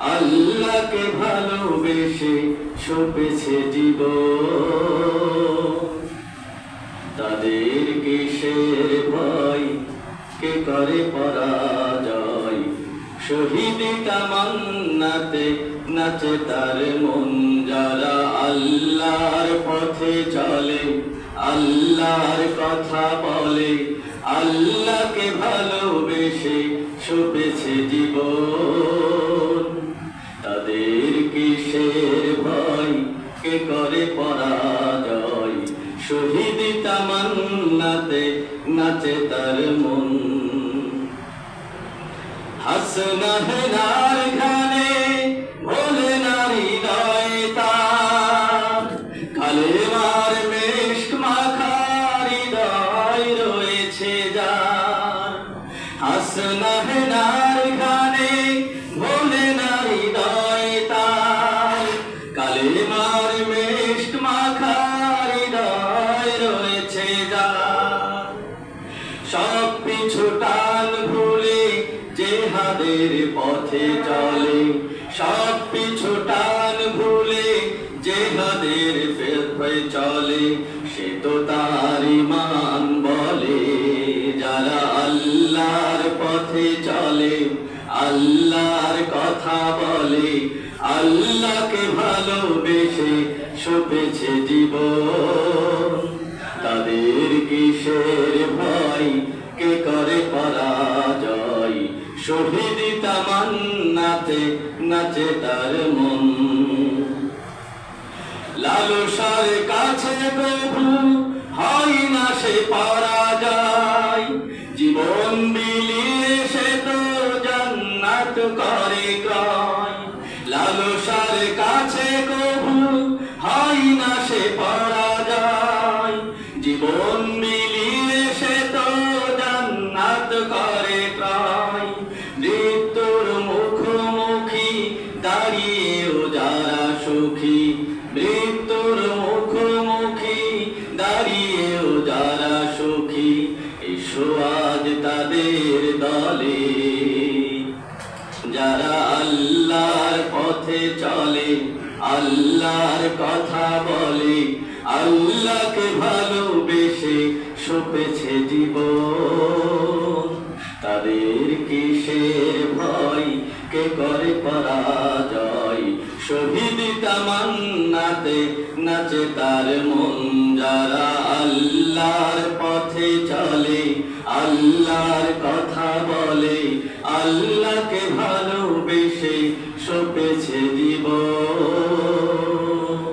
আল্লাহকে ভালোবেসে সপেছে জীবন। তাদের কিসের ভয়, কে করে পরাজয়, শহীদ তামান্নাতে নাচে তার মন। যারা আল্লাহর পথে চলে, আল্লাহর কথা বলে, আল্লাহকে ভালোবেসে সপেছে জীবন। তাদের কিসের ভয়, কে করে পরাজয়, শহীদ তামান্নাতে নাচে তার মন। হাসনা হেনার ঘানে ভোলে নারী হৃদয় তার, কালেমার মেশক মাখা হৃদয় রয়েছে যার। হাসনা হেনার ঘানে ভোলে নারী হৃদয় তার, কালেমার মেশক মাখা হৃদয় রয়েছে যার। সব পিছু টান ভুলে জেহাদের পথে চলে, সব পিছু টান ভুলে জেহাদের পথে চলে, সে তো তার ঈমান বলে। যারা আল্লাহর পথে চলে, আল্লাহর কথা বলে, আল্লাহকে ভালোবেসে সপেছে জীবন। তাদের কিসের ভয়, কে করে পরাজয়, শহীদ তামান্নাতে নাচে তার মন। লালসার কাছে কভু হয় না সে পরাজয়, জীবন বিলিয়ে সে তো জান্নাত করে ক্রয়। লালসার কাছে কভু হয় না সে পরাজয়, জীবন মিলিয়ে সে তো জান্নাত করে ক্রয়। মৃত্যুর মুখোমুখি দাঁড়িয়েও যারা সুখী, মৃত্যুর মুখোমুখি দাঁড়িয়েও যারা সুখী, এসো আজ তাদের দলে। যারা আল্লাহর পথে চলে, আল্লাহর কথা বলে, আল্লাহকে ভালোবেসে সপেছে জীবন। তাদের কিসের ভয়, কে করে পরাজয়, শহীদ তামান্নাতে নাচে তার মন। যারা আল্লাহর পথে চলে, আল্লাহর কথা বলে, আল্লাহকে ভালোবেসে সপেছে জীবন।